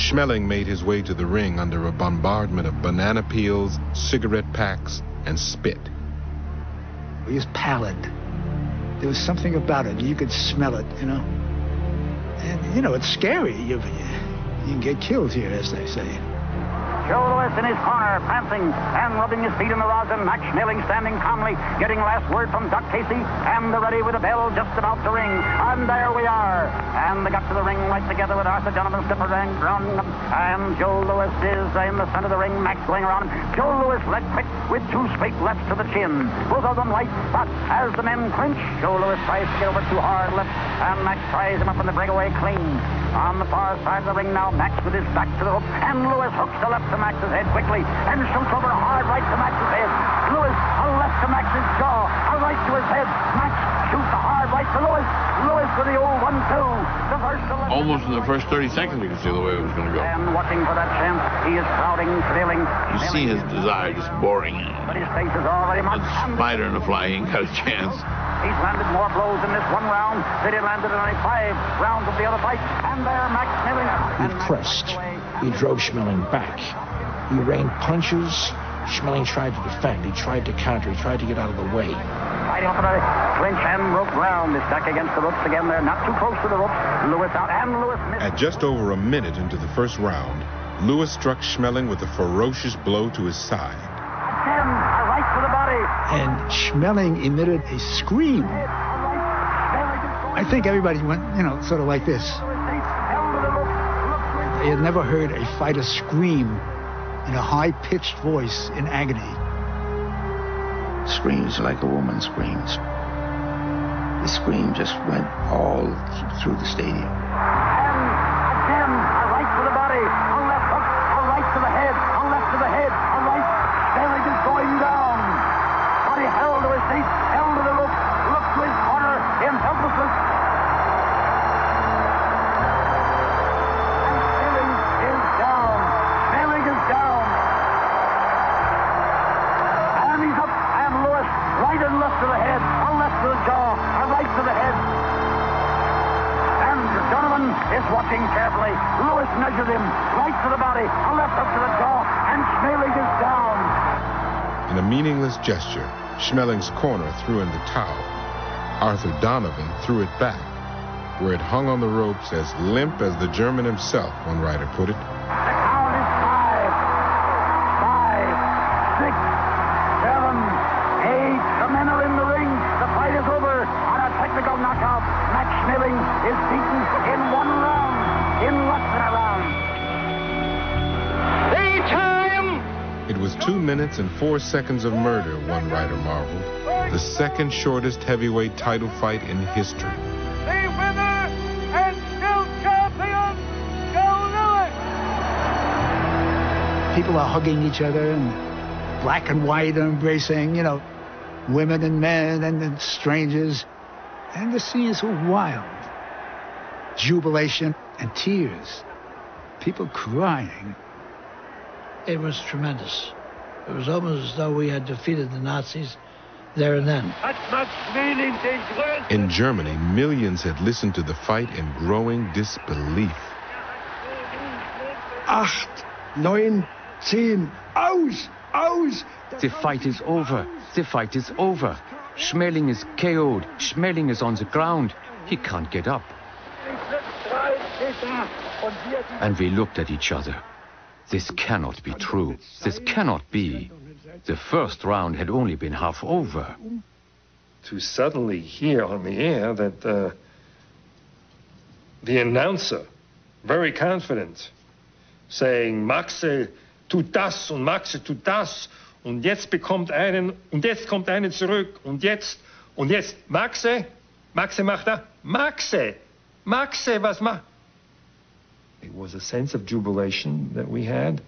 Schmeling made his way to the ring under a bombardment of banana peels, cigarette packs, and spit. He was pallid. There was something about it. You could smell it, you know. And, you know, it's scary. You can get killed here, as they say. Joe Louis in his corner, prancing and rubbing his feet in the rosin. Max Schmeling standing calmly, getting last word from Doc Casey, and the ready with a bell just about to ring. And there we are. And they got to the ring right together with Arthur Donovan, Skipper and Brown. And Joe Louis is in the center of the ring. Max going around him. Joe Louis led quick with two straight lefts to the chin. Both of them light, but as the men clinch, Joe Louis tries to get over too hard left, and Max tries him up in the breakaway clean. On the far side of the ring now, Max with his back to the rope, and Louis hooks the left to Max's head quickly, and shoots over hard right to Max's head. Louis, a left to Max's jaw, a right to his head. Max shoots a hard right to Louis. Louis with the old 1-2. Almost in the first 30 seconds, we could see the way it was going to go. And watching for that chance, he is crowding, feeling. You see his desire just boring. But his face is already marked. A spider in a fly ain't got a chance. He's landed more blows in this one round than he landed in only 5 rounds of the other fight. And there, Max Schmeling. He pressed. He drove Schmeling back. He rained punches. Schmeling tried to defend. He tried to counter. He tried to get out of the way. Fighting for the clinch and rope round. Is back against the ropes again. They're not too close to the ropes. Louis out, and Louis missed. At just over a minute into the first round, Louis struck Schmeling with a ferocious blow to his side. Again, a right to the body. And Schmeling emitted a scream. I think everybody went, you know, sort of like this. They had never heard a fighter scream in a high-pitched voice in agony. Screams like a woman screams. The scream just went all through the stadium. And again, a right to the body, a left hook, a right to the head, a left to the head, a right. Schmeling is going down. But he held to his feet, held to the rope, looked to his corner in helplessness. And Schmeling is down. Schmeling is down. And he's up, and Louis, right and left to the head, a left to the jaw, a right to the head. And Donovan is watching carefully. Louis measured him, right to the body, a left up to the jaw, and Schmeling is down. In a meaningless gesture, Schmeling's corner threw in the towel. Arthur Donovan threw it back, where it hung on the ropes as limp as the German himself, one writer put it. The count is 5, 6, 7, 8. The men are in the ring. The fight is over on a technical knockout. Max Schmeling is beaten in 1 round, in less than a round. It was 2 minutes and 4 seconds of murder, one writer marveled. The second shortest heavyweight title fight in history. The winner and still champion, Joe Louis. People are hugging each other, and black and white are embracing, you know, women and men and strangers. And the scene is so wild. Jubilation and tears. People crying. It was tremendous. It was almost as though we had defeated the Nazis there and then. In Germany, millions had listened to the fight in growing disbelief. 8, 9, 10, aus, aus. The fight is over. The fight is over. Schmeling is KO'd. Schmeling is on the ground. He can't get up. And we looked at each other. This cannot be true. This cannot be. The first round had only been half over. To suddenly hear on the air that the announcer, very confident, saying, Maxe tut das und Maxe tut das und jetzt bekommt einen und jetzt kommt einen zurück und jetzt Maxe macht da, Maxe, was macht? It was a sense of jubilation that we had,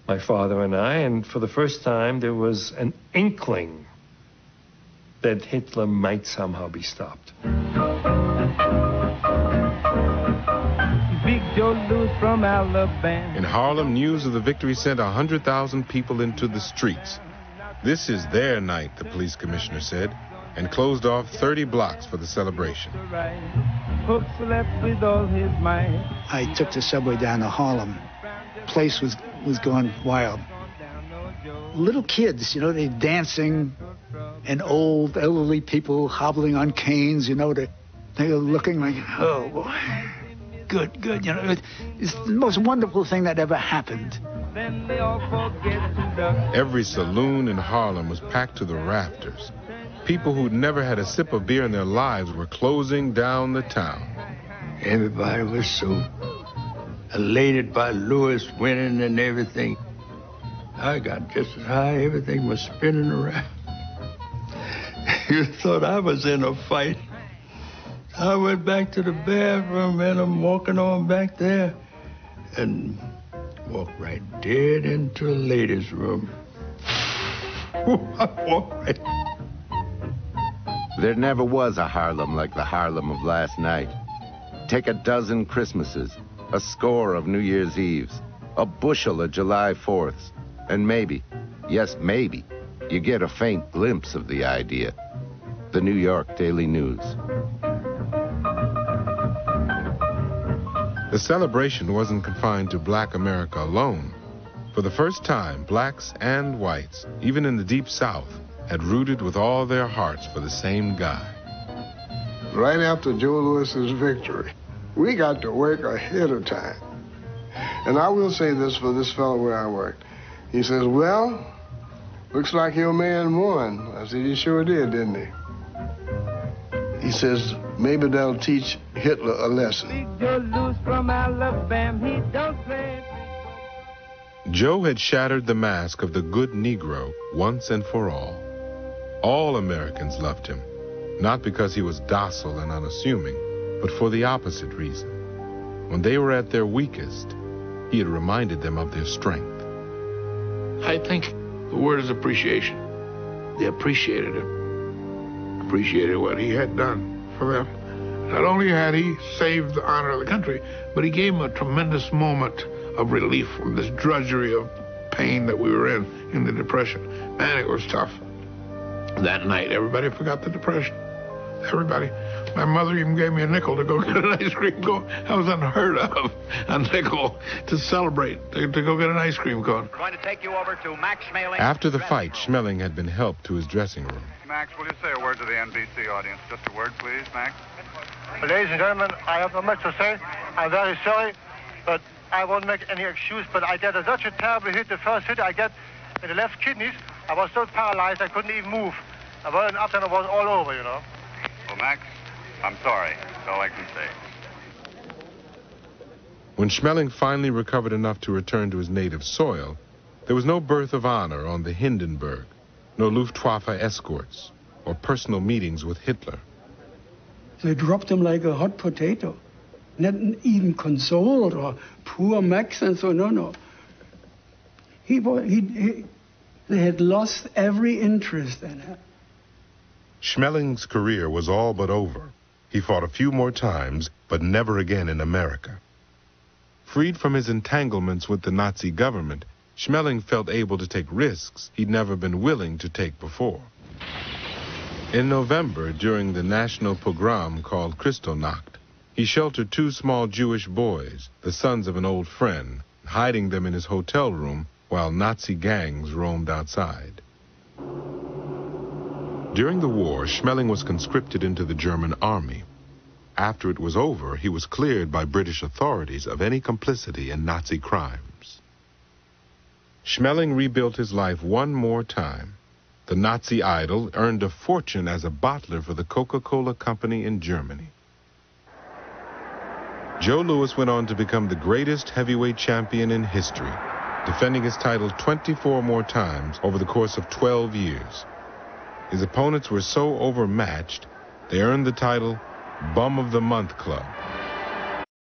my father and I, and for the first time there was an inkling that Hitler might somehow be stopped. Big Joe Louis from Alabama. In Harlem, news of the victory sent 100,000 people into the streets. This is their night, the police commissioner said, and closed off 30 blocks for the celebration. Hook slept with all his might. I took the subway down to Harlem. Place was going wild. Little kids, they dancing, and old, elderly people hobbling on canes, they were looking like, oh, boy, good. It's the most wonderful thing that ever happened. Every saloon in Harlem was packed to the rafters. People who'd never had a sip of beer in their lives were closing down the town. Everybody was so elated by Lewis winning and everything. I got just as high, everything was spinning around. You thought I was in a fight. I went back to the bathroom and I'm walking on back there and walked right dead into the ladies' room. I walked right. There never was a Harlem like the Harlem of last night. Take a dozen Christmases, a score of New Year's Eves, a bushel of July 4ths, and maybe, yes, maybe, you get a faint glimpse of the idea. The New York Daily News. The celebration wasn't confined to Black America alone. For the first time, blacks and whites, even in the Deep South, had rooted with all their hearts for the same guy. Right after Joe Louis's victory, we got to work ahead of time. And I will say this for this fellow where I worked. He says, well, looks like your man won. I said, he sure did, didn't he? He says, maybe that'll teach Hitler a lesson. Joe had shattered the mask of the good Negro once and for all. All Americans loved him, not because he was docile and unassuming, but for the opposite reason. When they were at their weakest, he had reminded them of their strength. I think the word is appreciation. They appreciated him. Appreciated what he had done for them. Not only had he saved the honor of the country, but he gave them a tremendous moment of relief from this drudgery of pain that we were in the Depression. Man, it was tough. That night, everybody forgot the Depression. Everybody. My mother even gave me a nickel to go get an ice cream cone. That was unheard of, a nickel to celebrate, to go get an ice cream cone. We're going to take you over to Max Schmeling. After the fight, Schmeling had been helped to his dressing room. Max, will you say a word to the NBC audience? Just a word, please, Max. Ladies and gentlemen, I have not much to say. I'm very sorry, but I won't make any excuse, but I get such a terrible hit. The first hit I get in the left kidneys, I was so paralyzed I couldn't even move. And well, after it was all over, Well, Max, I'm sorry. That's all I can say. When Schmeling finally recovered enough to return to his native soil, there was no berth of honor on the Hindenburg, no Luftwaffe escorts, or personal meetings with Hitler. They dropped him like a hot potato. Not even consoled or poor Max and so, no. They had lost every interest in him. Schmeling's career was all but over. He fought a few more times, but never again in America. Freed from his entanglements with the Nazi government, Schmeling felt able to take risks he'd never been willing to take before. In November, during the national pogrom called Kristallnacht, he sheltered two small Jewish boys, the sons of an old friend, hiding them in his hotel room while Nazi gangs roamed outside. During the war, Schmeling was conscripted into the German army. After it was over, he was cleared by British authorities of any complicity in Nazi crimes. Schmeling rebuilt his life one more time. The Nazi idol earned a fortune as a bottler for the Coca-Cola Company in Germany. Joe Louis went on to become the greatest heavyweight champion in history, defending his title 24 more times over the course of 12 years. His opponents were so overmatched, they earned the title Bum of the Month Club.